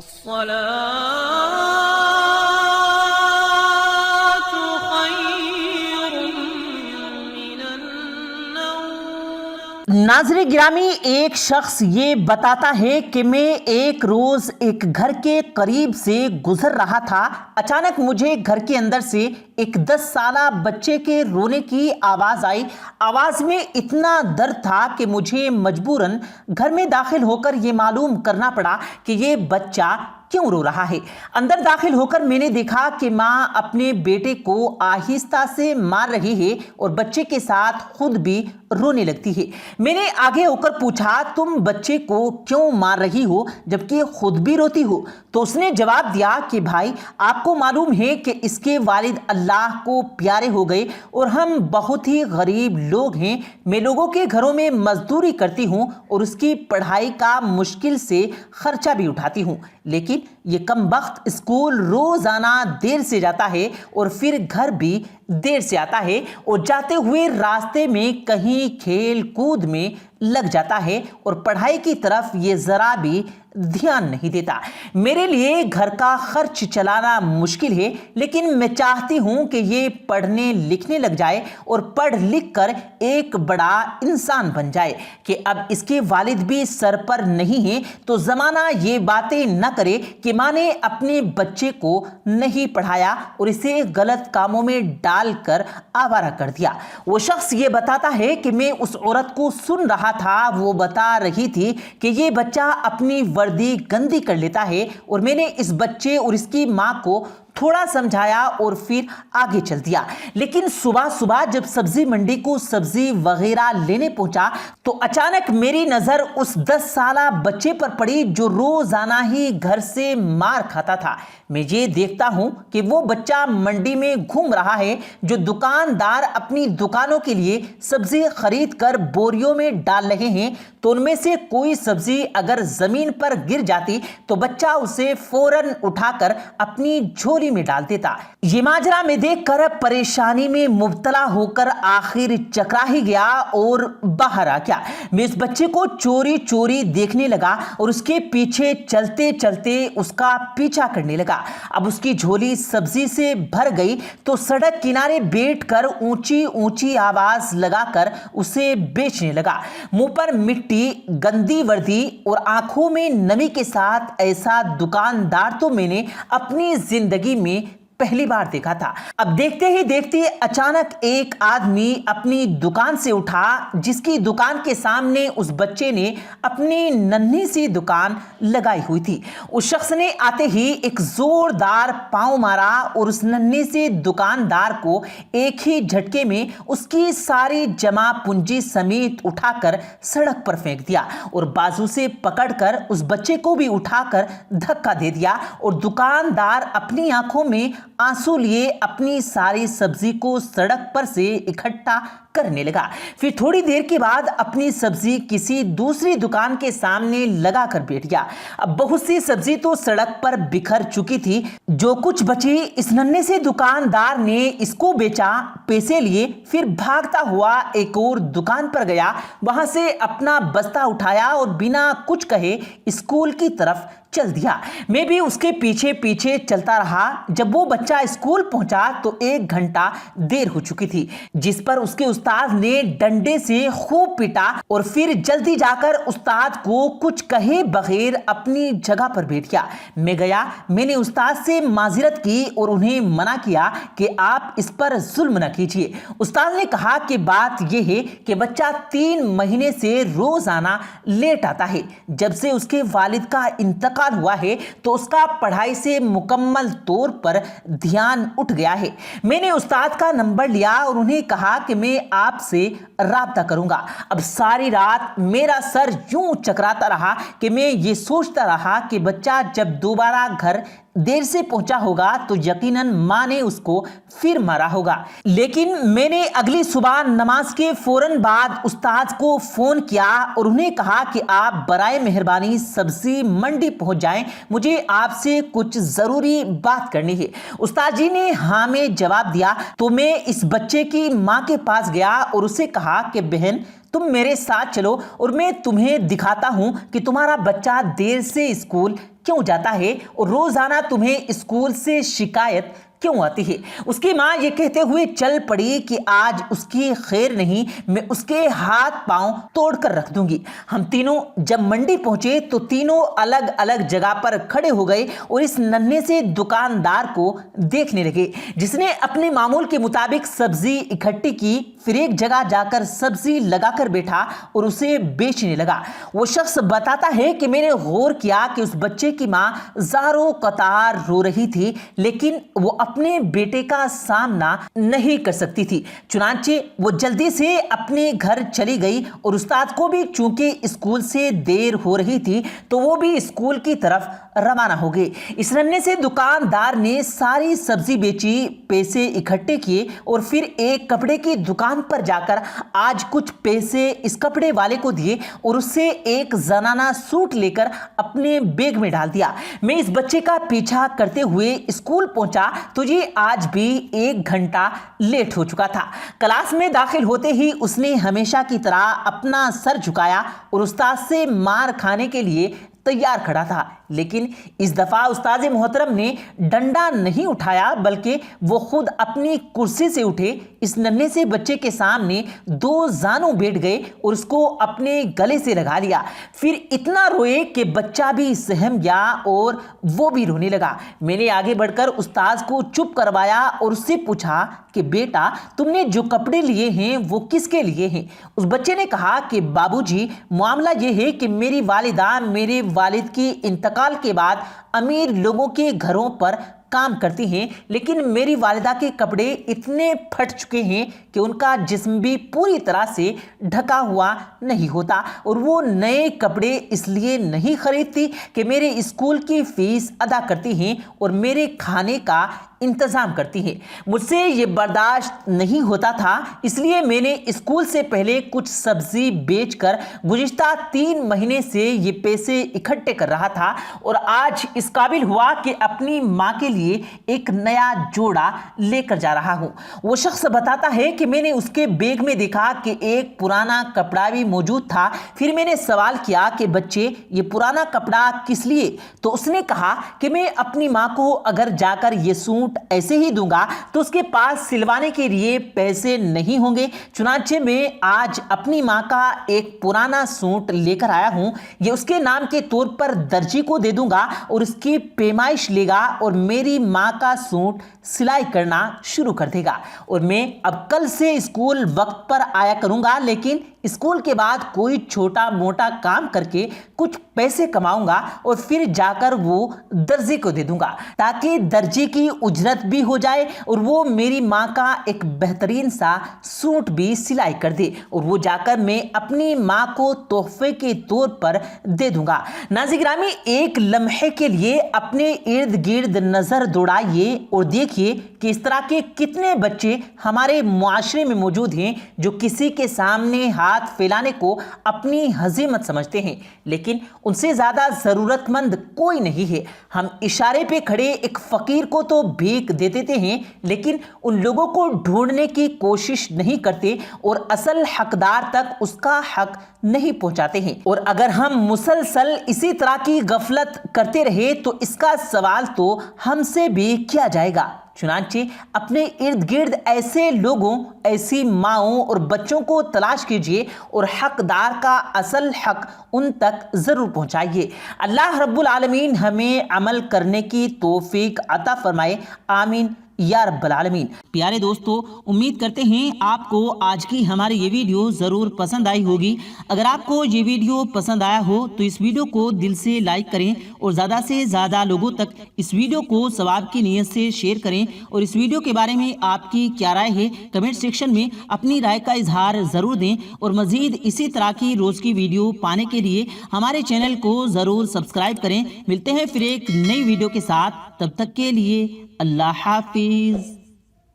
الصلاة خير من النوم۔ ناظر گرامی، ایک شخص یہ بتاتا ہے کہ میں ایک روز ایک گھر کے قریب سے گزر رہا تھا۔ اچانک مجھے گھر کے اندر سے ایک 10 سالہ بچے کے رونے کی آواز آئی۔ آواز میں اتنا درد تھا کہ مجھے مجبوراً گھر میں داخل ہو کر یہ معلوم کرنا پڑا کہ یہ بچہ کیوں رو رہا ہے۔ اندر داخل ہو کر میں نے دیکھا کہ ماں اپنے بیٹے کو آہستہ سے مار رہی ہے اور بچے کے ساتھ خود بھی رونے لگتی ہے۔ میں نے آگے ہو کر پوچھا، تم بچے کو کیوں مار رہی ہو جبکہ خود بھی روتی ہو؟ تو اس نے جواب دیا کہ بھائی، آپ کو معلوم ہے کہ اس کے والد اللہ کو پیارے ہو گئے اور ہم بہت ہی غریب لوگ ہیں۔ میں لوگوں کے گھروں میں مزدوری کرتی ہوں اور اس کی پڑھائی کا مشکل سے خرچہ بھی اٹھاتی ہوں، لیکن یہ کم بخت اسکول روزانہ دیر سے جاتا ہے اور پھر گھر بھی دیر سے آتا ہے اور جاتے ہوئے راستے میں کہیں کھیل کود میں لگ جاتا ہے اور پڑھائی کی طرف یہ ذرا بھی دھیان نہیں دیتا۔ میرے لیے گھر کا خرچ چلانا مشکل ہے، لیکن میں چاہتی ہوں کہ یہ پڑھنے لکھنے لگ جائے اور پڑھ لکھ کر ایک بڑا انسان بن جائے کہ اب اس کے والد بھی سر پر نہیں ہیں تو زمانہ یہ باتیں نہ کرے کہ ماں نے اپنے بچے کو نہیں پڑھایا اور اسے غلط کاموں میں ڈال کر آوارہ کر دیا۔ وہ شخص یہ بتاتا ہے کہ میں اس عورت کو سن رہا تھا، وہ بتا رہی تھی کہ یہ بچہ اپنی وردی گندی کر لیتا ہے اور میں نے اس بچے اور اس کی ماں کو تھوڑا سمجھایا اور پھر آگے چل دیا۔ لیکن صبح صبح جب سبزی منڈی کو سبزی وغیرہ لینے پہنچا تو اچانک میری نظر اس 10 سالہ بچے پر پڑی جو روزانہ ہی گھر سے مار کھاتا تھا۔ میں یہ دیکھتا ہوں کہ وہ بچہ منڈی میں گھوم رہا ہے جو دکاندار اپنی دکانوں کے لیے سبزی خرید کر بوریوں میں ڈال رہے ہیں، تو ان میں سے کوئی سبزی اگر زمین پر گر جاتی تو بچہ اسے فوراً اٹھا کر اپنی جھولی میں ڈال دیتا۔ یہ ماجرا میں دیکھ کر پریشانی میں مبتلا ہو کر آخر چکرا ہی گیا اور باہر آ گیا۔ میں اس بچے کو چوری چوری دیکھنے لگا اور اس کے پیچھے چلتے چلتے اس کا پیچھا کرنے لگا۔ اب اس کی جھولی سبزی سے بھر گئی تو سڑک کنارے بیٹھ کر اونچی اونچی آواز لگا کر اسے بیچنے لگا۔ منہ پر مٹی، گندی وردی اور آنکھوں میں نمی کے ساتھ ایسا دکاندار تو میں نے اپنی زندگی میں پہلی بار دیکھا تھا۔ اب دیکھتے ہی دیکھتے اچانک ایک آدمی اپنی دکان سے اٹھا جس کی دکان کے سامنے اس بچے نے اپنی ننھی سی دکان لگائی ہوئی تھی۔ اس شخص نے آتے ہی ایک زوردار پاؤں مارا اور اس ننھی سے دکاندار کو ایک ہی جھٹکے میں اس کی ساری جمع پونجی سمیت اٹھا کر سڑک پر پھینک دیا اور بازو سے پکڑ کر اس بچے کو بھی اٹھا کر دھکا دے دیا اور دکاندار اپنی آنکھوں میں آنسو لیے اپنی ساری سبزی کو سڑک پر سے اکٹھا کرنے لگا۔ پھر تھوڑی دیر کے بعد اپنی سبزی کسی دوسری دکان کے سامنے لگا کر بیٹھ گیا۔ اب بہت سی سبزی تو سڑک پر بکھر چکی تھی، جو کچھ بچی اس ننھے سے دکاندار نے اس کو بیچا، پیسے لیے، پھر بھاگتا ہوا ایک اور دکان پر گیا، وہاں سے اپنا بستہ اٹھایا اور بنا کچھ کہے اسکول کی طرف چل دیا۔ میں بھی اس کے پیچھے پیچھے چلتا رہا۔ جب وہ بچہ اسکول پہنچا تو 1 گھنٹہ دیر ہو چکی تھی، جس پر اس کے استاد نے ڈنڈے سے خوب پیٹا اور پھر جلدی جا کر استاد کو کچھ کہے بغیر اپنی جگہ پر بیٹھ گیا۔ میں گیا، میں نے استاد سے معذرت کی اور انہیں منع کیا کہ آپ اس پر ظلم نہ کیجیے۔ استاد نے کہا کہ بات یہ ہے کہ بچہ 3 مہینے سے روزانہ لیٹ آتا ہے۔ جب سے اس کے والد کا انتقال ہوا ہے تو اس کا پڑھائی سے مکمل طور پر دھیان اٹھ گیا ہے۔ میں نے استاد کا نمبر لیا اور انہیں کہا کہ میں آپ سے رابطہ کروں گا۔ اب ساری رات میرا سر یوں چکراتا رہا کہ میں یہ سوچتا رہا کہ بچہ جب دوبارہ گھر دیر سے پہنچا ہوگا تو یقیناً ماں نے اس کو پھر مارا ہوگا۔ لیکن میں نے اگلی صبح نماز کے فوراً بعد استاد کو فون کیا اور انہیں کہا کہ آپ برائے مہربانی سبزی منڈی پہنچ جائیں، مجھے آپ سے کچھ ضروری بات کرنی ہے۔ استاد جی نے ہاں میں جواب دیا تو میں اس بچے کی ماں کے پاس گیا اور اسے کہا کہ بہن، تم میرے ساتھ چلو اور میں تمہیں دکھاتا ہوں کہ تمہارا بچہ دیر سے اسکول کیوں جاتا ہے اور روزانہ تمہیں اسکول سے شکایت کیوں آتی ہے۔ اس کی ماں یہ کہتے ہوئے چل پڑی کہ آج اس کی خیر نہیں، میں اس کے ہاتھ پاؤں توڑ کر رکھ دوں گی۔ ہم تینوں جب منڈی پہنچے تو تینوں الگ الگ جگہ پر کھڑے ہو گئے اور اس ننھے سے دکاندار کو دیکھنے لگے جس نے اپنے معمول کے مطابق سبزی اکٹھی کی، پھر ایک جگہ جا کر سبزی لگا کر بیٹھا اور اسے بیچنے لگا۔ وہ شخص بتاتا ہے کہ میں نے غور کیا کہ اس بچے کی ماں زاروں قطار رو رہی تھی، لیکن وہ اپنے بیٹے کا سامنا نہیں کر سکتی تھی، چنانچہ وہ جلدی سے اپنے گھر چلی گئی اور استاد کو بھی چونکہ اسکول سے دیر ہو رہی تھی تو وہ بھی اسکول کی طرف روانہ ہو گئے۔ اس ننھے سے دکاندار نے ساری سبزی بیچی، پیسے اکٹھے کیے اور پھر ایک کپڑے کی دکان پر جا کر آج کچھ پیسے اس کپڑے والے کو دیے اور اس سے ایک زنانہ سوٹ لے کر اپنے بیگ میں ڈال دیا۔ میں اس بچے کا پیچھا کرتے ہوئے اسکول پہنچا تو یہ آج بھی 1 گھنٹہ لیٹ ہو چکا تھا۔ کلاس میں داخل ہوتے ہی اس نے ہمیشہ کی طرح اپنا سر جھکایا اور استاد سے مار کھانے کے لیے تیار کھڑا تھا، لیکن اس دفعہ استاد محترم نے ڈنڈا نہیں اٹھایا بلکہ وہ خود اپنی کرسی سے اٹھے، اس ننھے سے بچے کے سامنے 2 زانوں بیٹھ گئے اور اس کو اپنے گلے سے لگا لیا۔ پھر اتنا روئے کہ بچہ بھی سہم گیا اور وہ بھی رونے لگا۔ میں نے آگے بڑھ کر استاد کو چپ کروایا اور اس سے پوچھا کہ بیٹا تم نے جو کپڑے لیے ہیں وہ کس کے لیے ہیں؟ اس بچے نے کہا کہ بابو جی معاملہ یہ ہے کہ میری والدہ میرے والد کی انتقال کے بعد امیر لوگوں کے گھروں پر کام کرتی ہیں، لیکن میری والدہ کے کپڑے اتنے پھٹ چکے ہیں کہ ان کا جسم بھی پوری طرح سے ڈھکا ہوا نہیں ہوتا اور وہ نئے کپڑے اس لیے نہیں خریدتی کہ میرے اسکول کی فیس ادا کرتی ہیں اور میرے کھانے کا انتظام کرتی ہیں۔ مجھ سے یہ برداشت نہیں ہوتا تھا، اس لیے میں نے اسکول سے پہلے کچھ سبزی بیچ کر گزشتہ 3 مہینے سے یہ پیسے اکٹھے کر رہا تھا اور آج اس قابل ہوا کہ اپنی ماں کے لیے ایک نیا جوڑا لے کر جا رہا ہوں۔ وہ شخص بتاتا ہے کہ میں نے اس کے بیگ میں دیکھا کہ ایک پرانا کپڑا بھی موجود تھا۔ پھر میں نے سوال کیا کہ بچے یہ پرانا کپڑا کس لیے؟ تو اس نے کہا کہ میں اپنی ماں کو اگر جا کر یہ سوٹ ایسے ہی دوں گا تو اس کے پاس سلوانے کے لیے پیسے نہیں ہوں گے، چنانچہ میں آج اپنی ماں کا ایک پرانا سوٹ لے کر آیا ہوں، یہ اس کے نام کے طور پر درجی کو دے دوں گا اور اس کی پیمائش لے گا اور میری ماں کا سوٹ سلائی کرنا شروع کر دے گا اور میں اب کل سے اسکول وقت پر آیا کروں گا، لیکن اسکول کے بعد کوئی چھوٹا موٹا کام کر کے کچھ پیسے کماؤں گا اور پھر جا کر وہ درزی کو دے دوں گا تاکہ درجی کی اجرت بھی ہو جائے اور وہ میری ماں کا ایک بہترین سا سوٹ بھی سلائی کر دے اور وہ جا کر میں اپنی ماں کو تحفے کے طور پر دے دوں گا۔ ناظرین گرامی، ایک لمحے کے لیے اپنے ارد گرد نظر دوڑائیے اور دیکھیے کہ اس طرح کے کتنے بچے ہمارے معاشرے میں موجود ہیں جو کسی کے سامنے ہاتھ پھیلانے کو اپنی ہزیمت سمجھتے ہیں، لیکن ان سے زیادہ ضرورت مند کوئی نہیں ہے۔ ہم اشارے پہ کھڑے ایک فقیر کو تو بھیک دے دیتے ہیں، لیکن ان لوگوں کو ڈھونڈنے کی کوشش نہیں کرتے اور اصل حقدار تک اس کا حق نہیں پہنچاتے ہیں۔ اور اگر ہم مسلسل اسی طرح کی غفلت کرتے رہے تو اس کا سوال تو ہم سے بھی کیا جائے گا۔ چنانچہ اپنے ارد گرد ایسے لوگوں، ایسی ماؤں اور بچوں کو تلاش کیجیے اور حقدار کا اصل حق ان تک ضرور پہنچائیے۔ اللہ رب العالمین ہمیں عمل کرنے کی توفیق عطا فرمائے، آمین یا رب العالمین۔ پیارے دوستو، امید کرتے ہیں آپ کو آج کی ہماری یہ ویڈیو ضرور پسند آئی ہوگی۔ اگر آپ کو یہ ویڈیو پسند آیا ہو تو اس ویڈیو کو دل سے لائک کریں اور زیادہ سے زیادہ لوگوں تک اس ویڈیو کو ثواب کی نیت سے شیئر کریں، اور اس ویڈیو کے بارے میں آپ کی کیا رائے ہے کمنٹ سیکشن میں اپنی رائے کا اظہار ضرور دیں، اور مزید اسی طرح کی روز کی ویڈیو پانے کے لیے ہمارے چینل کو ضرور سبسکرائب کریں۔ ملتے ہیں پھر ایک نئی ویڈیو کے ساتھ، تب تک کے لیے اللہ حافظ۔